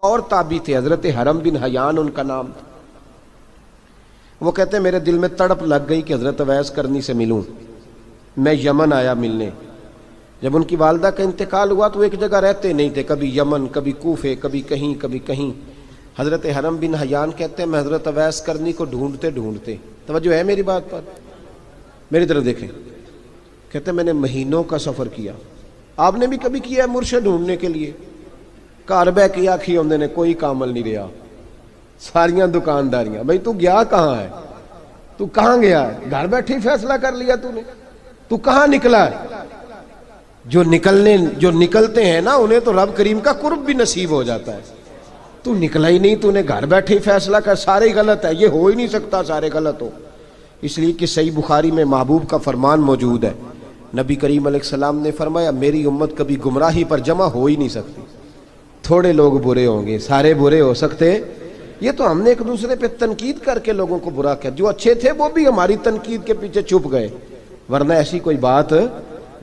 اور تابی تھے، حضرت حرم بن حیان ان کا نام تھا۔ وہ کہتے ہیں میرے دل میں تڑپ لگ گئی کہ حضرت اویس کرنی سے ملوں۔ میں یمن آیا ملنے۔ جب ان کی والدہ کا انتقال ہوا تو ایک جگہ رہتے نہیں تھے، کبھی یمن، کبھی کوفے، کبھی کہیں کبھی کہیں۔ حضرت حرم بن حیان کہتے ہیں میں حضرت اویس کرنی کو ڈھونڈتے ڈھونڈتے، توجہ ہے میری بات پر، میری طرف دیکھیں، کہتے ہیں میں نے مہینوں کا سفر کیا۔ آپ نے بھی کبھی کیا ہے مرشد ڈھونڈنے کے لیے؟ گھر بہ کے آکھی ہوندے نے کوئی کامل نہیں رہا، ساریاں دکانداریاں۔ بھائی تو گیا کہاں ہے؟ تو کہاں گیا ہے؟ گھر بیٹھے ہی فیصلہ کر لیا تو نے؟ تو کہاں نکلا ہے؟ جو نکلتے ہیں نا انہیں تو رب کریم کا قرب بھی نصیب ہو جاتا ہے۔ تو نکلا ہی نہیں، تو نے گھر بیٹھے ہی فیصلہ کر، سارے غلط ہے، یہ ہو ہی نہیں سکتا سارے غلط ہو۔ اس لیے کہ صحیح بخاری میں محبوب کا فرمان موجود ہے، نبی کریم علیہ السلام نے فرمایا میری امت کبھی گمراہی پر جمع ہو ہی نہیں سکتی، تھوڑے لوگ برے ہوں گے، سارے برے ہو سکتے؟ یہ تو ہم نے ایک دوسرے پہ تنقید کر کے لوگوں کو برا کیا، جو اچھے تھے وہ بھی ہماری تنقید کے پیچھے چھپ گئے، ورنہ ایسی کوئی بات،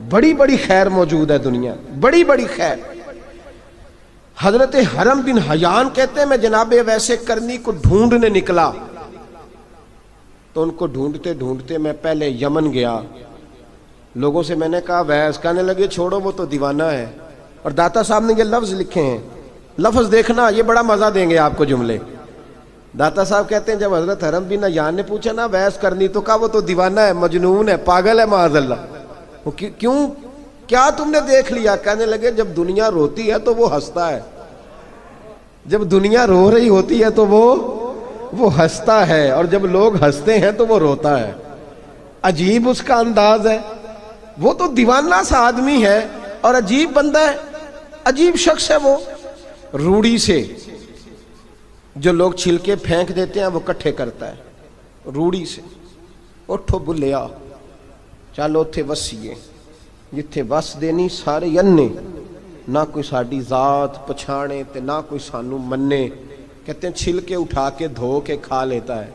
بڑی بڑی خیر موجود ہے دنیا، بڑی بڑی خیر۔ حضرت حرم بن حیان کہتے ہیں میں جناب ویسے کرنی کو ڈھونڈنے نکلا، تو ان کو ڈھونڈتے ڈھونڈتے میں پہلے یمن گیا۔ لوگوں سے میں نے کہا ویس، کہنے لگے چھوڑو وہ تو دیوانہ ہے۔ اور داتا صاحب نے یہ لفظ لکھے ہیں، لفظ دیکھنا یہ بڑا مزہ دیں گے آپ کو جملے۔ داتا صاحب کہتے ہیں جب حضرت حرم بن حیان نے پوچھا نا ویس کرنی، تو کہا وہ تو دیوانہ ہے، مجنون ہے، پاگل ہے معاذ اللہ۔ وہ کیوں؟ کیا تم نے دیکھ لیا؟ کہنے لگے جب دنیا روتی ہے تو وہ ہنستا ہے، جب دنیا رو رہی ہوتی ہے تو وہ ہنستا ہے، اور جب لوگ ہنستے ہیں تو وہ روتا ہے۔ عجیب اس کا انداز ہے، وہ تو دیوانہ سا آدمی ہے اور عجیب بندہ ہے، عجیب شخص ہے وہ۔ روڑی سے جو لوگ چھلکے پھینک دیتے ہیں وہ کٹھے کرتا ہے، روڑی سے۔ اٹھو بلیا چلو اتھے وسیے، جتھے وس دینی سارے ینے، نہ کوئی ساڈی ذات پچھانے تے نہ کوئی سانو منے۔ کہتے ہیں چھلکے اٹھا کے دھو کے کھا لیتا ہے،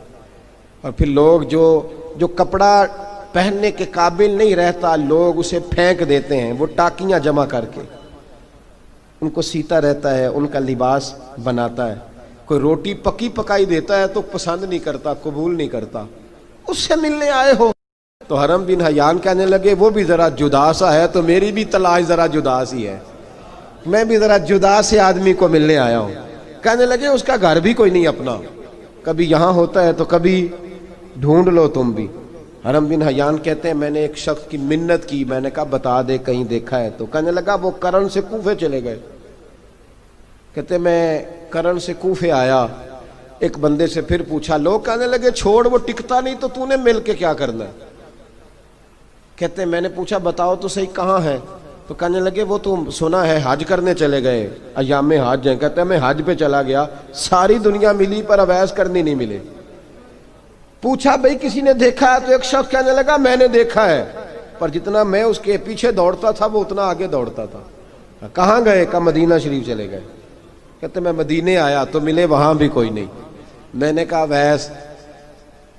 اور پھر لوگ جو کپڑا پہننے کے قابل نہیں رہتا لوگ اسے پھینک دیتے ہیں، وہ ٹاکیاں جمع کر کے ان کو سیتا رہتا ہے، ان کا لباس بناتا ہے۔ کوئی روٹی پکی پکائی دیتا ہے تو پسند نہیں کرتا، قبول نہیں کرتا، اس سے ملنے آئے ہو۔ تو حرم بن حیان کہنے لگے وہ بھی ذرا جدا سا ہے تو میری بھی تلاش ذرا جدا سی ہے، میں بھی ذرا جدا سے آدمی کو ملنے آیا ہوں۔ کہنے لگے اس کا گھر بھی کوئی نہیں اپنا، کبھی یہاں ہوتا ہے تو کبھی ڈھونڈ لو تم بھی۔ حرم بن حیان کہتے ہیں میں نے ایک شخص کی منت کی، میں نے کہا بتا دے کہیں دیکھا ہے تو؟ کہنے لگا وہ کرن سے کوفے چلے گئے۔ کہتے میں کرن سے کوفے آیا، ایک بندے سے پھر پوچھا، لوگ کہنے لگے چھوڑ وہ ٹکتا نہیں تو نے مل کے کیا کرنا ہے؟ کہتے میں نے پوچھا بتاؤ تو صحیح کہاں ہے؟ تو کہنے لگے وہ تو سنا ہے حج کرنے چلے گئے، ایام حج ہیں۔ کہتے ہیں میں حج پہ چلا گیا، ساری دنیا ملی پر اویس کرنی نہیں ملے۔ پوچھا بھئی کسی نے دیکھا ہے؟ تو ایک شخص کہنے لگا میں نے دیکھا ہے، پر جتنا میں اس کے پیچھے دوڑتا تھا وہ اتنا آگے دوڑتا تھا۔ کہاں گئے؟ کہ مدینہ شریف چلے گئے۔ کہتے میں مدینے آیا تو ملے وہاں بھی کوئی نہیں۔ میں نے کہا ویس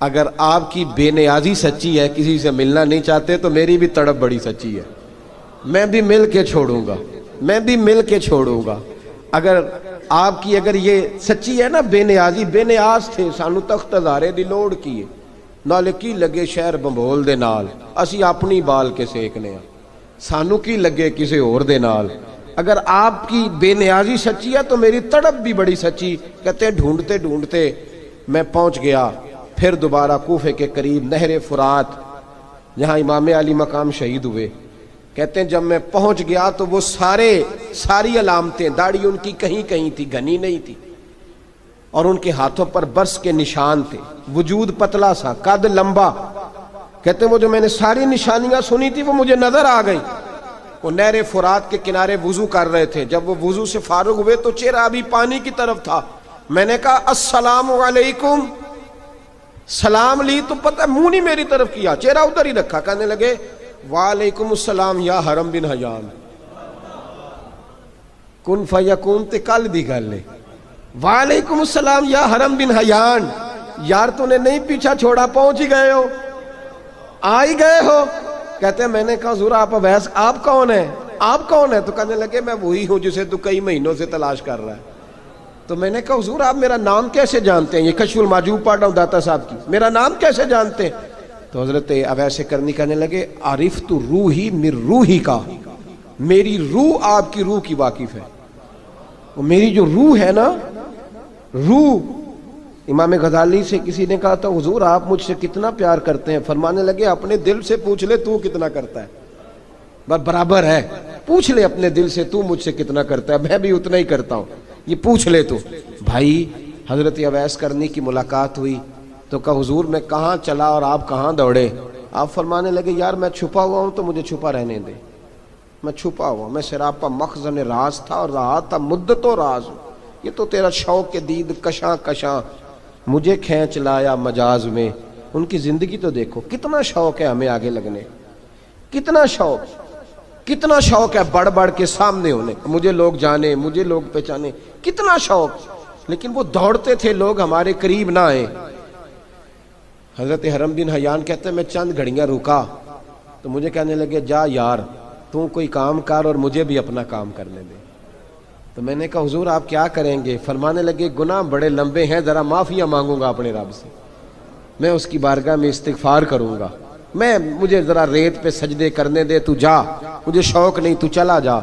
اگر آپ کی بے نیازی سچی ہے، کسی سے ملنا نہیں چاہتے، تو میری بھی تڑپ بڑی سچی ہے، میں بھی مل کے چھوڑوں گا، میں بھی مل کے چھوڑوں گا۔ اگر آپ کی یہ سچی ہے نا بے نیازی، بے نیاز تھے، سانو تخت ہزارے دی لوڑ کیے، نالے کی لگے شہر بمبول دے نال، اسی اپنی بال کے سیکنے ہیں، سانو کی لگے کسی اور دے نال۔ اگر آپ کی بے نیازی سچی ہے تو میری تڑپ بھی بڑی سچی۔ کہتے ہیں ڈھونڈتے ڈھونڈتے میں پہنچ گیا، پھر دوبارہ کوفے کے قریب نہر فرات جہاں امام علی مقام شہید ہوئے۔ کہتے ہیں جب میں پہنچ گیا تو وہ ساری علامتیں، داڑھی ان کی کہیں کہیں تھی، گھنی نہیں تھی، اور ان کے ہاتھوں پر برس کے نشان تھے، وجود پتلا سا، قد لمبا۔ کہتے ہیں وہ جو میں نے ساری نشانیاں سنی تھی وہ مجھے نظر آ گئی۔ وہ نہر فرات کے کنارے وضو کر رہے تھے، جب وہ وضو سے فارغ ہوئے تو چہرہ ابھی پانی کی طرف تھا۔ میں نے کہا السلام علیکم، سلام لی تو پتہ منہ نہیں میری طرف کیا، چہرہ ادھر ہی رکھا۔ کہنے لگے وعلیکم السلام یا حرم بن حیان۔ کن فیکون تے کل دی گل ہے، وعلیکم السلام یا حرم بن حیان۔ یار تو نے نہیں پیچھا چھوڑا، پہنچ ہی گئے ہو، آ ہی گئے ہو۔ کہتے ہیں میں نے کہا حضور آپ اویس، آپ کون ہیں؟ آپ کون ہیں؟ تو کہنے لگے میں وہی ہوں جسے تو کئی مہینوں سے تلاش کر رہا ہے۔ تو میں نے کہا حضور آپ میرا نام کیسے جانتے ہیں؟ یہ کشف المحجوب پڑھ رہا ہوں داتا صاحب کی، میرا نام کیسے جانتے ہیں؟ تو حضرت اویس کرنی کہنے لگے عرفت روحی من روحی کا، میری روح آپ کی روح کی واقف ہے. میری جو روح ہے نا، روح. امام غزالی سے کسی نے کہا تھا حضور آپ مجھ سے کتنا پیار کرتے ہیں؟ فرمانے لگے اپنے دل سے پوچھ لے تو کتنا کرتا ہے، بس برابر ہے. پوچھ لے اپنے دل سے تو مجھ سے کتنا کرتا ہے، میں بھی اتنا ہی کرتا ہوں، یہ پوچھ لے تو. بھائی حضرت اویس کرنی کی ملاقات ہوئی تو کہا حضور میں کہاں چلا اور آپ کہاں دوڑے؟ آپ فرمانے لگے یار میں چھپا ہوا ہوں تو مجھے چھپا رہنے دے، میں چھپا ہوا، میں سراپا مخزن راز تھا اور رہا تھا مدتوں راز. یہ تو تیرا شوق کے دید کشاں کشاں مجھے کھینچ لایا مجاز میں. ان کی زندگی تو دیکھو، کتنا شوق ہے ہمیں آگے لگنے، کتنا شوق ہے بڑھ بڑھ کے سامنے ہونے، مجھے لوگ جانے، مجھے لوگ پہچانے، کتنا شوق. لیکن وہ دوڑتے تھے لوگ ہمارے قریب نہ آئے. حضرت حرم بن حیان کہتے ہیں میں چند گھڑیاں رکا تو مجھے کہنے لگے جا یار تو کوئی کام کر اور مجھے بھی اپنا کام کرنے دے. تو میں نے کہا حضور آپ کیا کریں گے؟ فرمانے لگے گناہ بڑے لمبے ہیں، ذرا معافیاں مانگوں گا اپنے رب سے، میں اس کی بارگاہ میں استغفار کروں گا، مجھے ذرا ریت پہ سجدے کرنے دے، تو جا، مجھے شوق نہیں، تو چلا جا.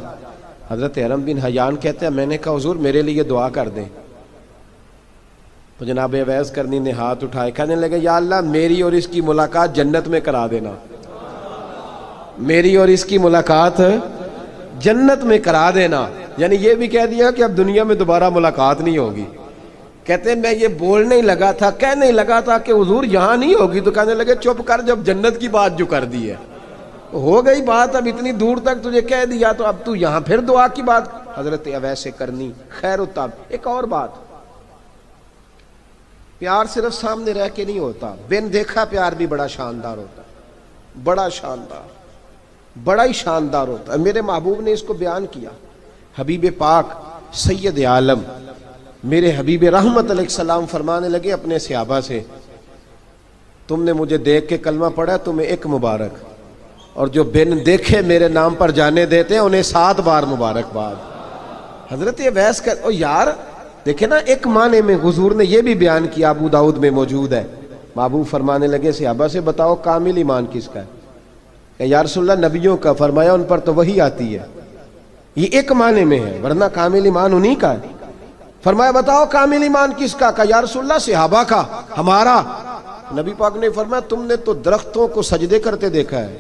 حضرت حرم بن حیان کہتے ہیں میں نے کہا حضور میرے لیے دعا کر دیں. تو جناب اویس کرنی نے ہاتھ اٹھائے، کہنے لگے یا اللہ میری اور اس کی ملاقات جنت میں کرا دینا، میری اور اس کی ملاقات جنت میں کرا دینا. یعنی یہ بھی کہہ دیا کہ اب دنیا میں دوبارہ ملاقات نہیں ہوگی. کہتے ہیں میں یہ بولنے ہی لگا تھا، کہنے ہی لگا تھا کہ حضور یہاں نہیں ہوگی، تو کہنے لگے چپ کر، جب جنت کی بات جو کر دی ہے ہو گئی بات، اب اتنی دور تک تجھے کہہ دیا تو اب تو یہاں پھر دعا کی بات. حضرت اویس کرنی خیر التاب. ایک اور بات، پیار صرف سامنے رہ کے نہیں ہوتا، بن دیکھا پیار بھی بڑا شاندار ہوتا ہے، بڑا شاندار، بڑا ہی شاندار ہوتا ہے. میرے محبوب نے اس کو بیان کیا. حبیب پاک سید عالم میرے حبیب رحمت علیہ السلام فرمانے لگے اپنے صحابہ سے تم نے مجھے دیکھ کے کلمہ پڑھا تمہیں ایک مبارک، اور جو بن دیکھے میرے نام پر جانے دیتے ہیں انہیں 7 بار مبارکباد. حضرت اویس کا یار دیکھیں نا، ایک معنی میں حضور نے یہ بھی بیان کیا، ابو داؤد میں موجود ہے. محبوب فرمانے لگے صحابہ سے بتاؤ کامل ایمان کس کا ہے؟ کہ یا رسول اللہ نبیوں کا. فرمایا ان پر تو وہی آتی ہے. یہ ایک معنی میں ہے، ورنہ کامل ایمان انہی کا ہے. فرمایا بتاؤ کامل ایمان کس کا؟ کہ یا رسول اللہ صحابہ کا، ہمارا. نبی پاک نے فرمایا تم نے تو درختوں کو سجدے کرتے دیکھا ہے،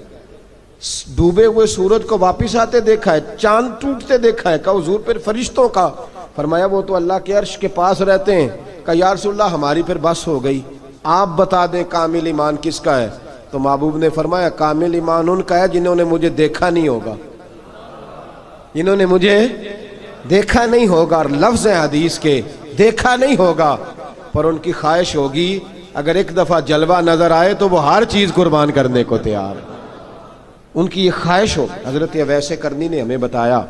ڈوبے ہوئے سورج کو واپس آتے دیکھا ہے، چاند ٹوٹتے دیکھا ہے. کہ حضور پھر فرشتوں کا؟ فرمایا وہ تو اللہ کے عرش کے پاس رہتے ہیں. کہ یا رسول اللہ ہماری پھر بس ہو گئی، آپ بتا دیں کامل ایمان کس کا ہے. تو محبوب نے فرمایا کامل ایمان ان کا ہے جنہوں نے مجھے دیکھا نہیں ہوگا، جنہوں نے مجھے دیکھا نہیں ہوگا. اور لفظ ہیں حدیث کے، دیکھا نہیں ہوگا پر ان کی خواہش ہوگی اگر ایک دفعہ جلوہ نظر آئے تو وہ ہر چیز قربان کرنے کو تیار. ان کی یہ خواہش ہو. حضرت اویس کرنی نے ہمیں بتایا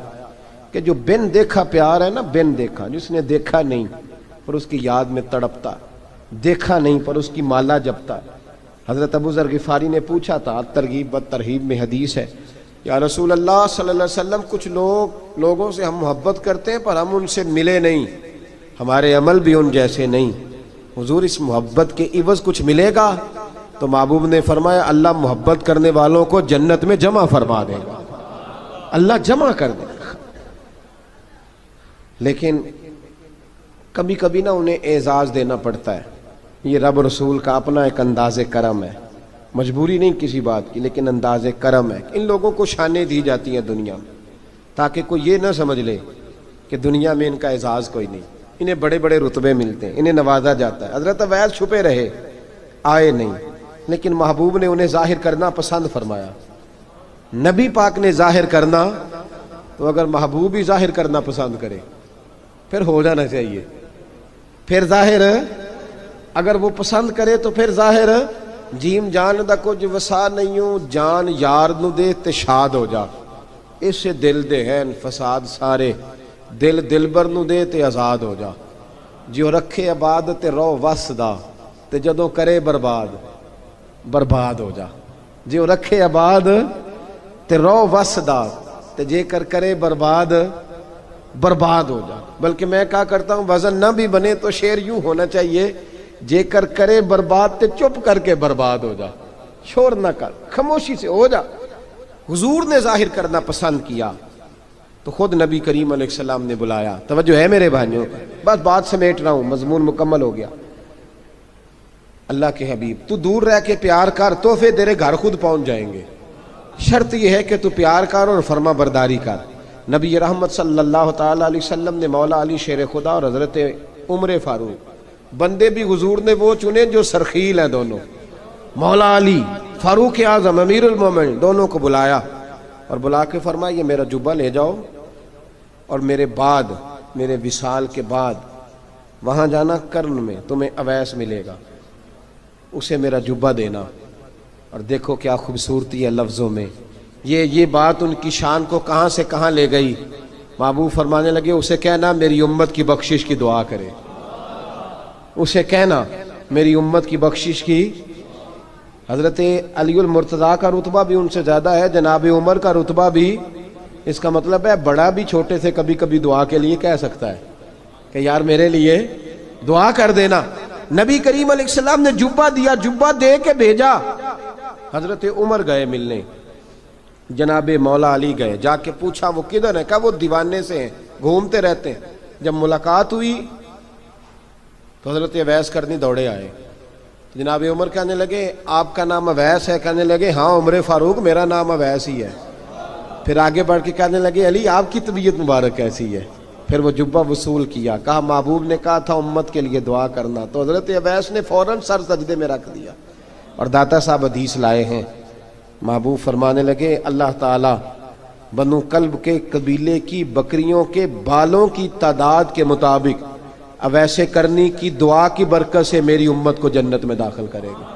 کہ جو بن دیکھا پیار ہے نا، بن دیکھا، جس نے دیکھا نہیں پر اس کی یاد میں تڑپتا، دیکھا نہیں پر اس کی مالا جپتا. حضرت ابو ذر غفاری نے پوچھا تھا، ترغیب و ترہیب میں حدیث ہے، یا رسول اللہ صلی اللہ علیہ وسلم کچھ لوگوں سے ہم محبت کرتے ہیں پر ہم ان سے ملے نہیں، ہمارے عمل بھی ان جیسے نہیں، حضور اس محبت کے عوض کچھ ملے گا؟ تو محبوب نے فرمایا اللہ محبت کرنے والوں کو جنت میں جمع فرما دے گا، اللہ جمع کر دے گا. لیکن کبھی کبھی نا انہیں اعزاز دینا پڑتا ہے. یہ رب رسول کا اپنا ایک انداز کرم ہے، مجبوری نہیں کسی بات کی، لیکن انداز کرم ہے. ان لوگوں کو شانیں دی جاتی ہیں دنیا میں تاکہ کوئی یہ نہ سمجھ لے کہ دنیا میں ان کا اعزاز کوئی نہیں. انہیں بڑے بڑے رتبے ملتے ہیں، انہیں نوازا جاتا ہے. حضرت اویس چھپے رہے، آئے نہیں، لیکن محبوب نے انہیں ظاہر کرنا پسند فرمایا. نبی پاک نے ظاہر کرنا، تو اگر محبوب ہی ظاہر کرنا پسند کرے پھر ہو جانا چاہیے. پھر ظاہر اگر وہ پسند کرے تو پھر ظاہر جیم جان دا کچھ وسا نہیں ہوں، جان یار نو دے تے شاد ہو جا، اس سے دل دے ہیں فساد سارے، دل دلبر نو دے تے آزاد ہو جا. جو رکھے آباد تے رو وس دا تے جدوں کرے برباد برباد ہو جا. جو رکھے آباد تے رو وس دا تے جے کر کرے برباد برباد ہو جا. بلکہ میں کہا کرتا ہوں وزن نہ بھی بنے تو شعر یوں ہونا چاہیے، جے کر کرے برباد تے چپ کر کے برباد ہو جا، شور نہ کر، خاموشی سے ہو جا. حضور نے ظاہر کرنا پسند کیا تو خود نبی کریم علیہ السلام نے بلایا. توجہ ہے میرے بھائیوں؟ بس بات سمیٹ رہا ہوں، مضمون مکمل ہو گیا. اللہ کے حبیب تو دور رہ کے پیار کر، تحفے تیرے گھر خود پہنچ جائیں گے. شرط یہ ہے کہ تو پیار کر اور فرما برداری کر. نبی رحمت صلی اللہ تعالی علیہ وسلم نے مولا علی شیر خدا اور حضرت عمر فاروق، بندے بھی حضور نے وہ چنے جو سرخیل ہیں دونوں، مولا علی فاروق اعظم امیر المومنین، دونوں کو بلایا اور بلا کے فرمایا یہ میرا جبہ لے جاؤ اور میرے بعد، میرے وصال کے بعد وہاں جانا کرن میں تمہیں اویس ملے گا، اسے میرا جبہ دینا. اور دیکھو کیا خوبصورتی ہے لفظوں میں. یہ بات ان کی شان کو کہاں سے کہاں لے گئی. محبوب فرمانے لگے اسے کہنا میری امت کی بخشش کی دعا کرے، اسے کہنا میری امت کی بخشش کی. حضرت علی المرتضیٰ کا رتبہ بھی ان سے زیادہ ہے، جناب عمر کا رتبہ بھی. اس کا مطلب ہے بڑا بھی چھوٹے سے کبھی کبھی دعا کے لیے کہہ سکتا ہے کہ یار میرے لیے دعا کر دینا. نبی کریم علیہ السلام نے جبہ دیا، جبہ دے کے بھیجا. حضرت عمر گئے ملنے، جناب مولا علی گئے، جا کے پوچھا وہ کدھر ہے؟ کہا وہ دیوانے سے ہیں، گھومتے رہتے ہیں. جب ملاقات ہوئی تو حضرت اویس کرنی دوڑے آئے. جناب عمر کہنے لگے آپ کا نام اویس ہے؟ کہنے لگے ہاں عمر فاروق میرا نام اویس ہی ہے. پھر آگے بڑھ کے کہنے لگے علی آپ کی طبیعت مبارک کیسی ہے؟ پھر وہ جبہ وصول کیا. کہا محبوب نے کہا تھا امت کے لیے دعا کرنا. تو حضرت اویس نے فوراً سر سجدے میں رکھ دیا. اور داتا صاحب حدیث لائے ہیں، محبوب فرمانے لگے اللہ تعالی بنو کلب کے قبیلے کی بکریوں کے بالوں کی تعداد کے مطابق اویس کرنی کی دعا کی برکت سے میری امت کو جنت میں داخل کرے گا.